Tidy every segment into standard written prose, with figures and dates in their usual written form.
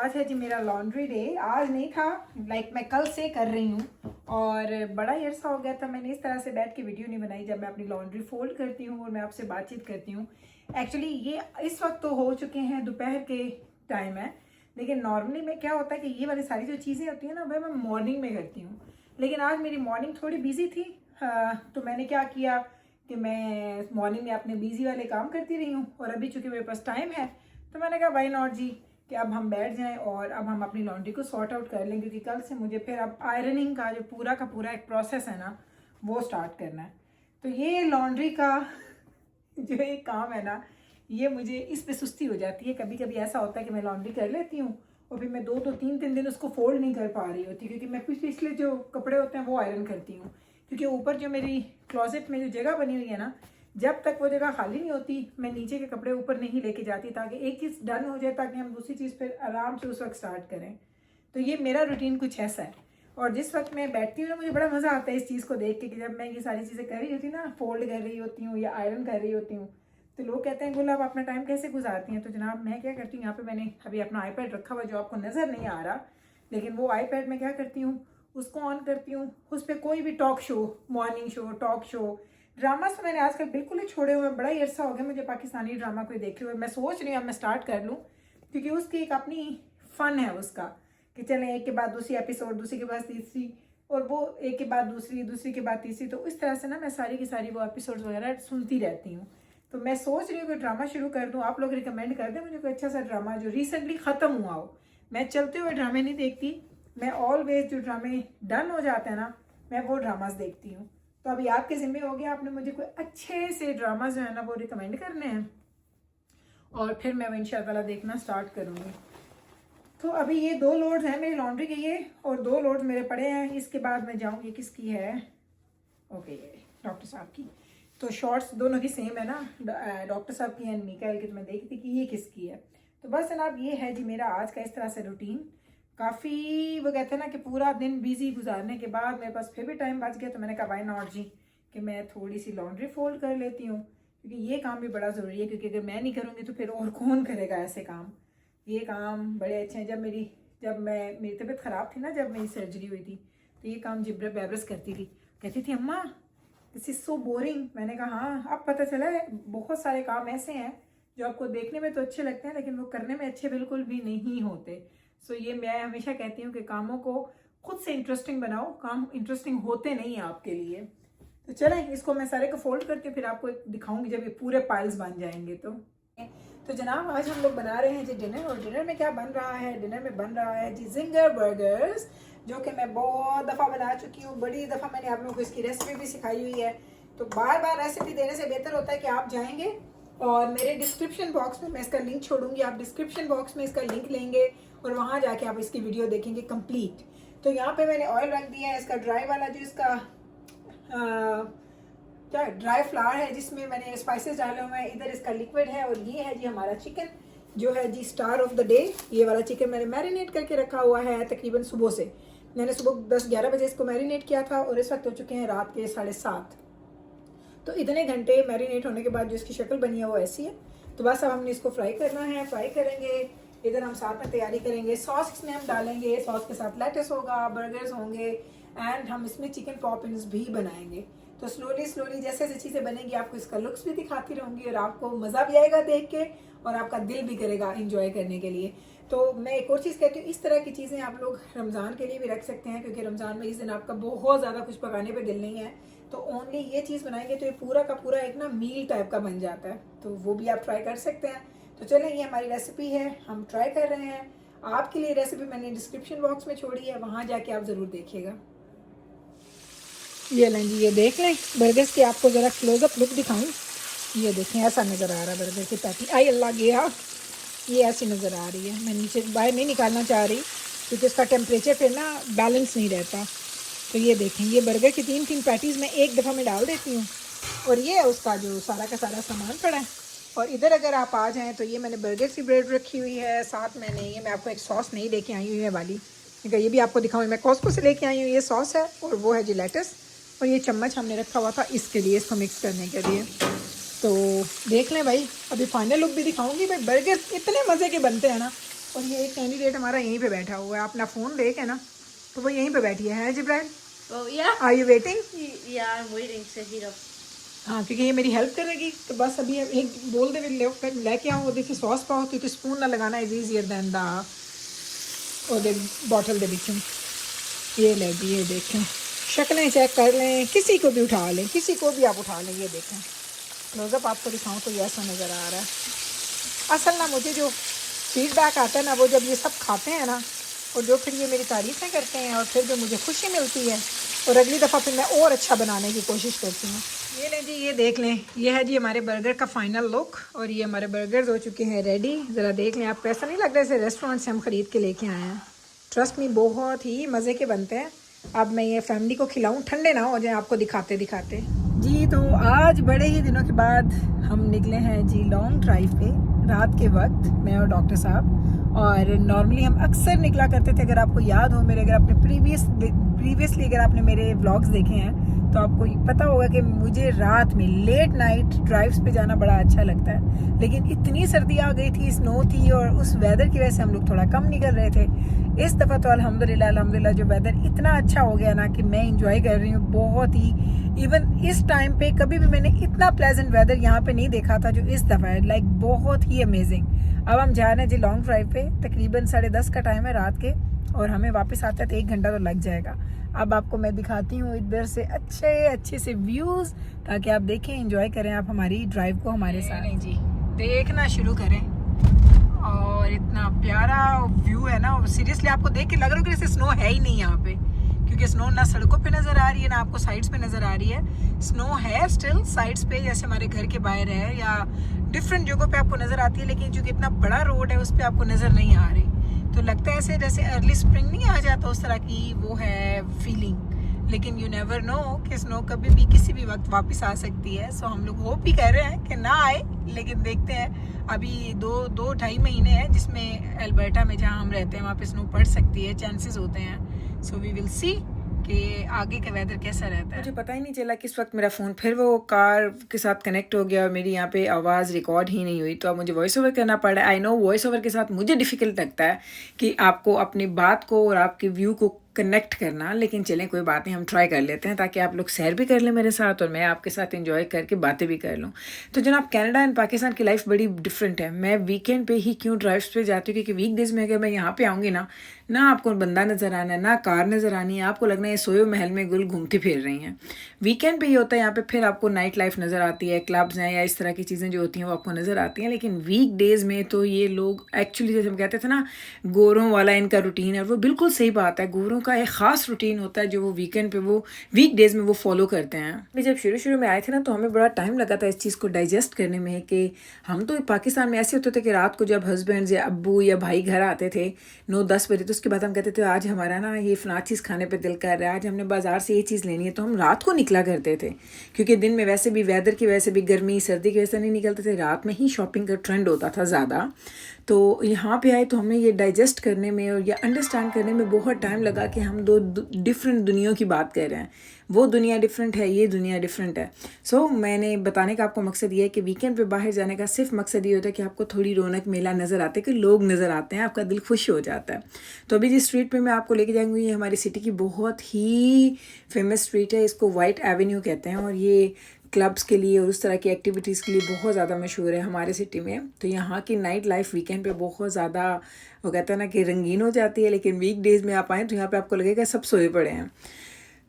आज है जी मेरा लॉन्ड्री डे। आज नहीं था, मैं कल से कर रही हूँ और बड़ा ही अरसा हो गया था मैंने इस तरह से बैठ के वीडियो नहीं बनाई जब मैं अपनी लॉन्ड्री फोल्ड करती हूँ और मैं आपसे बातचीत करती हूँ। एक्चुअली ये इस वक्त तो हो चुके हैं, दोपहर के टाइम है, लेकिन नॉर्मली में क्या होता है कि ये वाली सारी जो चीज़ें होती हैं ना वह मैं मॉर्निंग में करती हूँ। लेकिन आज मेरी मॉर्निंग थोड़ी बिजी थी, तो मैंने क्या किया कि मैं मॉर्निंग में अपने बिजी वाले काम करती रही हूँ और अभी चूँकि मेरे पास टाइम है तो मैंने कहा वाई नॉट जी कि अब हम बैठ जाएं और अब हम अपनी लॉन्ड्री को सॉर्ट आउट कर लें, क्योंकि कल से मुझे फिर अब आयरनिंग का पूरा एक प्रोसेस है ना वो स्टार्ट करना है। तो ये लॉन्ड्री का जो एक काम है ना, ये मुझे इस पे सुस्ती हो जाती है। कभी कभी ऐसा होता है कि मैं लॉन्ड्री कर लेती हूँ और फिर मैं 2-3 दिन उसको फोल्ड नहीं कर पा रही होती, क्योंकि मैं पिछले जो कपड़े होते हैं वो आयरन करती हूँ, क्योंकि ऊपर जो मेरी क्लोजेट में जो जगह बनी हुई है ना, जब तक वो जगह खाली नहीं होती मैं नीचे के कपड़े ऊपर नहीं लेके जाती, ताकि एक चीज़ डन हो जाए ताकि हम दूसरी चीज़ फिर आराम से उस वक्त स्टार्ट करें। तो ये मेरा रूटीन कुछ ऐसा है। और जिस वक्त मैं बैठती हूँ ना, मुझे बड़ा मज़ा आता है इस चीज़ को देख के कि जब मैं ये सारी चीज़ें कर रही होती हूँ ना, फोल्ड कर रही होती हूँ या आयरन कर रही होती हूँ, तो लोग कहते हैं गुल आप अपना टाइम कैसे गुजारती हैं। तो जनाब मैं क्या करती हूँ, यहाँ पे मैंने अभी अपना आईपैड रखा हुआ जो आपको नज़र नहीं आ रहा, लेकिन वो आईपैड में क्या करती हूँ, उसको ऑन करती हूँ, उस पर कोई भी talk show, morning show, talk show, dramas तो मैंने आजकल बिल्कुल ही छोड़े हुए हैं। बड़ा ही अरसा हो गया मुझे पाकिस्तानी ड्रामा कोई देखे हुए। मैं सोच रही हूँ अब मैं स्टार्ट कर लूँ, क्योंकि उसकी एक अपनी फ़न है उसका कि चलें एक के बाद दूसरी एपिसोड, दूसरी के बाद तीसरी, और वो एक के बाद दूसरी, दूसरी के बाद तीसरी, तो इस तरह से ना मैं सारी की सारी वो एपिसोड्स वगैरह सुनती रहती हूँ। तो मैं सोच रही हूँ कि ड्रामा शुरू कर दूँ। आप लोग रिकमेंड कर दें मुझे कोई अच्छा सा ड्रामा जो रिसेंटली ख़त्म हुआ हो। मैं चलते हुए ड्रामे नहीं देखती, मैं ऑलवेज जो ड्रामे डन हो जाते हैं ना, मैं वो ड्रामास देखती हूँ। तो अभी आपके ज़िम्मे हो गया, आपने मुझे कोई अच्छे से ड्रामा जो है ना वो रिकमेंड करने हैं और फिर मैं वो इंशाल्लाह देखना स्टार्ट करूँगी। तो अभी ये 2 लोड्स हैं मेरी लॉन्ड्री के, ये और 2 लोड्स मेरे पड़े हैं। इसके बाद मैं जाऊँगी, किसकी है, ओके ये डॉक्टर साहब की। तो शॉर्ट्स दोनों की सेम है ना, डॉक्टर साहब की एंड मीकाएल की। तो मैं देखती थी कि ये किसकी है। तो बस जनाब ये है जी मेरा आज का इस तरह से रूटीन। काफ़ी वो कहते हैं ना कि पूरा दिन बिजी गुजारने के बाद मेरे पास फिर भी टाइम बच गया, तो मैंने कहा वाई नॉट जी कि मैं थोड़ी सी लॉन्ड्री फोल्ड कर लेती हूँ, क्योंकि ये काम भी बड़ा ज़रूरी है, क्योंकि अगर मैं नहीं करूँगी तो फिर और कौन करेगा ऐसे काम। ये काम बड़े अच्छे हैं। जब मेरी तबीयत ख़राब थी ना, जब मेरी सर्जरी हुई थी, तो ये काम जिब्रा बेबरस करती थी, कहती थी अम्मा दिस इज़ सो बोरिंग। मैंने कहा हाँ, अब पता चला है बहुत सारे काम ऐसे हैं जो आपको देखने में तो अच्छे लगते हैं लेकिन वो करने में अच्छे बिल्कुल भी नहीं होते। सो ये मैं हमेशा कहती हूँ कि कामों को खुद से इंटरेस्टिंग बनाओ, काम इंटरेस्टिंग होते नहीं हैं आपके लिए। तो चलें इसको मैं सारे को फोल्ड करके फिर आपको दिखाऊंगी जब ये पूरे पाइल्स बन जाएंगे। तो जनाब आज हम लोग बना रहे हैं जी डिनर, और डिनर में क्या बन रहा है, डिनर में बन रहा है जी जिंगर बर्गर्स, जो कि मैं बहुत दफ़ा बना चुकी हूँ। बड़ी दफ़ा मैंने आप लोगों को इसकी रेसिपी भी सिखाई हुई है। तो बार बार रेसिपी देने से बेहतर होता है कि आप जाएंगे और मेरे डिस्क्रिप्शन बॉक्स में मैं इसका लिंक छोड़ूंगी, आप डिस्क्रिप्शन बॉक्स में इसका लिंक लेंगे और वहाँ जाके आप इसकी वीडियो देखेंगे कंप्लीट। तो यहाँ पे मैंने ऑयल रख दिया है, इसका ड्राई वाला जो इसका क्या ड्राई फ्लावर है जिसमें मैंने स्पाइसेस डाले हुए हैं, इधर इसका लिक्विड है, और ये है जी हमारा चिकन जो है जी स्टार ऑफ द डे। ये वाला चिकन मैंने मैरिनेट करके रखा हुआ है तकरीबन सुबह से। मैंने सुबह 10-11 बजे इसको मैरिनेट किया था और इस वक्त हो चुके हैं रात के 7:30। तो इतने घंटे मैरिनेट होने के बाद जो इसकी शक्ल बनी है वो ऐसी है। तो बस अब हमने इसको फ्राई करना है, फ्राई करेंगे। इधर हम साथ में तैयारी करेंगे, सॉस इसमें हम डालेंगे, सॉस के साथ लेटस होगा, बर्गर्स होंगे, एंड हम इसमें चिकन पॉपिंग्स भी बनाएंगे। तो स्लोली जैसे जैसे चीज़ें बनेंगी आपको इसका लुक्स भी दिखाती रहूँगी और आपको मज़ा भी आएगा देख के और आपका दिल भी करेगा इंजॉय करने के लिए। तो मैं एक और चीज़ कहती हूँ, इस तरह की चीज़ें आप लोग रमज़ान के लिए भी रख सकते हैं, क्योंकि रमज़ान में इस दिन आपका बहुत ज़्यादा कुछ पकाने पे दिल नहीं है, तो ओनली ये चीज़ बनाएंगे तो ये पूरा का पूरा एक ना मील टाइप का बन जाता है। तो वो भी आप ट्राई कर सकते हैं। तो चलें ये हमारी रेसिपी है, हम ट्राई कर रहे हैं। आपके लिए रेसिपी मैंने डिस्क्रिप्शन बॉक्स में छोड़ी है, वहाँ जाके आप ज़रूर देखिएगा। ये लें जी, ये देख लें बर्गर्स की आपको ज़रा क्लोजअप लुक दिखाऊं। ये देखें ऐसा नज़र आ रहा है बर्गर की पैटी। आई अल्लाह गया, ये ऐसी नज़र आ रही है। मैं नीचे बाहर नहीं निकालना चाह रही क्योंकि इसका टेम्परेचर फिर ना बैलेंस नहीं रहता। तो ये देखें ये बर्गर की 3 पैटीज़ मैं एक दफ़ा में डाल देती हूँ, और ये उसका जो सारा का सारा सामान पड़ा है। और इधर अगर आप आ जाएँ तो ये मैंने बर्गर की ब्रेड रखी हुई है, साथ मैंने ये मैं आपको एक सॉस नहीं लेके आई हुई है वाली, क्योंकि ये भी आपको दिखाऊँ, मैं कॉस्को से लेके आई हूँ। ये सॉस है और वो है जी लेटस, और ये चम्मच हमने रखा हुआ था इसके लिए, इसको मिक्स करने के लिए। तो देख लें भाई, अभी फाइनल लुक भी दिखाऊंगी। भाई बर्गर इतने मज़े के बनते हैं ना और ये एक कैंडिडेट हमारा यहीं पे बैठा हुआ है, अपना फ़ोन लेके ना, तो वो यहीं पे बैठी है जिब्राइल? Are you waiting? हाँ, क्योंकि ये मेरी हेल्प करेगी, तो बस अभी एक बोल दे लेके आओ देखिए सॉस पाओ, क्योंकि स्पून ना लगाना इज ईजियर दैन द और बॉटल दे बिचों। ये ले जी, ये देखें, शक्लें चेक कर लें, किसी को भी उठा लें, किसी को भी आप उठा लें। ये देखें, क्लोजअप आपको दिखाऊँ तो ऐसा नज़र आ रहा है। असल ना मुझे जो फीडबैक आता है ना, वो जब ये सब खाते हैं ना, और जो फिर ये मेरी तारीफ़ें करते हैं, और फिर जो मुझे खुशी मिलती है, और अगली दफ़ा फिर मैं और अच्छा बनाने की कोशिश करती हूँ। ये लें जी, ये देख लें, ये है जी हमारे बर्गर का फाइनल लुक, और ये हमारे बर्गर्स हो चुके हैं रेडी। ज़रा देख लें आप, ऐसा नहीं लग रहा है रेस्टोरेंट से हम ख़रीद के लेके आए हैं। ट्रस्ट मी, बहुत ही मज़े के बनते हैं। अब मैं ये फैमिली को खिलाऊं, ठंडे ना हो जाए आपको दिखाते दिखाते जी। तो आज बड़े ही दिनों के बाद हम निकले हैं जी लॉन्ग ड्राइव पे, रात के वक्त, मैं और डॉक्टर साहब। और नॉर्मली हम अक्सर निकला करते थे, अगर आपको याद हो मेरे, अगर आपने प्रीवियसली अगर आपने मेरे व्लॉग्स देखे हैं तो आपको पता होगा कि मुझे रात में लेट नाइट ड्राइव्स पे जाना बड़ा अच्छा लगता है। लेकिन इतनी सर्दी आ गई थी, स्नो थी, और उस वेदर की वजह से हम लोग थोड़ा कम निकल रहे थे। इस दफ़ा तो अल्हम्दुलिल्लाह जो वेदर इतना अच्छा हो गया ना कि मैं इंजॉय कर रही हूँ बहुत ही। इवन इस टाइम पे कभी भी मैंने इतना प्लेजेंट वेदर यहाँ पे नहीं देखा था जो इस दफ़ा है, लाइक बहुत ही अमेजिंग। अब हम जा रहे हैं जी लॉन्ग ड्राइव पे, तकरीबन 10:30 का टाइम है रात के, और हमें वापस आते हैं तो 1 घंटा तो लग जाएगा। अब आपको मैं दिखाती हूँ इधर से अच्छे से व्यूज़, ताकि आप देखें, एंजॉय करें आप हमारी ड्राइव को हमारे साथ। नहीं जी, देखना शुरू करें, और इतना प्यारा व्यू है ना, सीरियसली आपको देख के लग रहा है कि जैसे स्नो है ही नहीं यहाँ पे, क्योंकि स्नो ना सड़कों पे नज़र आ रही है ना आपको साइड्स पे नज़र आ रही है। स्नो है स्टिल साइड्स पे, जैसे हमारे घर के बाहर है या डिफरेंट जगहों पे आपको नज़र आती है, लेकिन जो इतना बड़ा रोड है उस पर आपको नज़र नहीं आ रही। तो लगता है ऐसे जैसे अर्ली स्प्रिंग नहीं आ जाता, उस तरह की वो है फीलिंग। लेकिन यू नेवर नो कि स्नो कभी भी किसी भी वक्त वापस आ सकती है। सो हम लोग होप भी कर रहे हैं कि ना आए, लेकिन देखते हैं। अभी 2-2.5 महीने हैं जिसमें अल्बर्टा में जहाँ हम रहते हैं वहाँ पे स्नो पड़ सकती है, चांसेस होते हैं। सो वी विल सी कि आगे का वेदर कैसा रहता है। मुझे पता ही नहीं चला किस वक्त मेरा फ़ोन फिर वो कार के साथ कनेक्ट हो गया और मेरी यहाँ पे आवाज़ रिकॉर्ड ही नहीं हुई। तो अब मुझे वॉइस ओवर करना पड़ा। आई नो वॉइस ओवर के साथ मुझे डिफ़िकल्ट लगता है कि आपको अपनी बात को और आपके व्यू को कनेक्ट करना, लेकिन चलें कोई बात नहीं, हम ट्राई कर लेते हैं ताकि आप लोग सैर भी कर लें मेरे साथ और मैं आपके साथ एंजॉय करके बातें भी कर लूँ। तो जनाब, कनाडा एंड पाकिस्तान की लाइफ बड़ी डिफरेंट है। मैं वीकेंड पे ही क्यों ड्राइव्स पे जाती हूँ, क्योंकि वीकडेज़ में अगर मैं यहाँ पे आऊँगी ना आपको बंदा नज़र आना है, ना कार नज़र आनी है, आपको लगना है सोयो महल में गुल घूमती फिर रही हैं। वीकेंड पे ये होता है यहाँ पे, फिर आपको नाइट लाइफ नज़र आती है, क्लब्स हैं या इस तरह की चीज़ें जो होती हैं वो आपको नज़र आती हैं। लेकिन वीक डेज़ में तो ये लोग एक्चुअली, जैसे हम कहते थे ना, गोरों वाला इनका रूटीन है, और वो बिल्कुल सही बात है। गोरों का एक ख़ास रूटीन होता है जो वो वीकेंड पे, वो वीक डेज़ में वो फॉलो करते हैं। जब शुरू में आए थे ना, तो हमें बड़ा टाइम लगा था इस चीज़ को डाइजेस्ट करने में कि हम तो पाकिस्तान में ऐसे होते थे कि रात को जब हस्बैंड या अब्बू या भाई घर आते थे 9-10 बजे, तो उसके बाद हम कहते थे आज हमारा ना ये फलां चीज़ खाने पे दिल कर रहा है, आज हमने बाज़ार से ये चीज़ लेनी है, तो हम रात को निकला करते थे। क्योंकि दिन में वैसे भी वेदर की वजह से भी, गर्मी सर्दी की वजह से नहीं निकलते थे, रात में ही शॉपिंग का ट्रेंड होता था ज़्यादा। तो यहाँ पे आए तो हमें ये डाइजेस्ट करने में और ये अंडरस्टैंड करने में बहुत टाइम लगा कि हम दो डिफरेंट दुनियाओं की बात कर रहे हैं। वो दुनिया डिफरेंट है, ये दुनिया डिफरेंट है। सो मैंने बताने का आपको मकसद ये है कि वीकेंड पे बाहर जाने का सिर्फ मकसद ये होता है कि आपको थोड़ी रौनक मेला नज़र आते हैं, कि लोग नज़र आते हैं, आपका दिल खुश हो जाता है। तो अभी जिस स्ट्रीट पे मैं आपको लेके जाऊँगी, ये हमारी सिटी की बहुत ही फेमस स्ट्रीट है, इसको वाइट एवेन्यू कहते हैं, और ये क्लब्स के लिए और उस तरह की एक्टिविटीज़ के लिए बहुत ज़्यादा मशहूर है हमारे सिटी में। तो यहाँ की नाइट लाइफ वीकेंड पे बहुत ज़्यादा, वो कहते हैं ना कि रंगीन हो जाती है, लेकिन वीक डेज़ में आप आएँ तो यहाँ पे आपको लगेगा सब सोए पड़े हैं।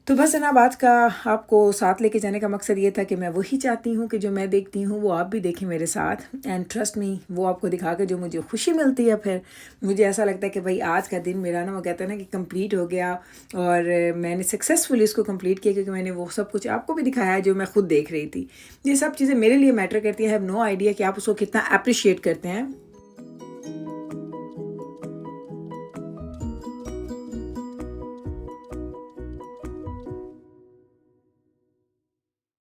तो बस जनाब, आज का आपको साथ लेके जाने का मकसद ये था कि मैं वही चाहती हूँ कि जो मैं देखती हूँ वो आप भी देखें मेरे साथ, एंड ट्रस्ट मी, वो आपको दिखा के जो मुझे खुशी मिलती है, फिर मुझे ऐसा लगता है कि भाई आज का दिन मेरा ना, वो कहते हैं ना कि कंप्लीट हो गया, और मैंने सक्सेसफुली इसको कंप्लीट किया, क्योंकि मैंने वो सब कुछ आपको भी दिखाया है जो मैं खुद देख रही थी। ये सब चीज़ें मेरे लिए मैटर करती है। आई हैव नो आइडिया कि आप उसको कितना अप्रिशिएट करते हैं।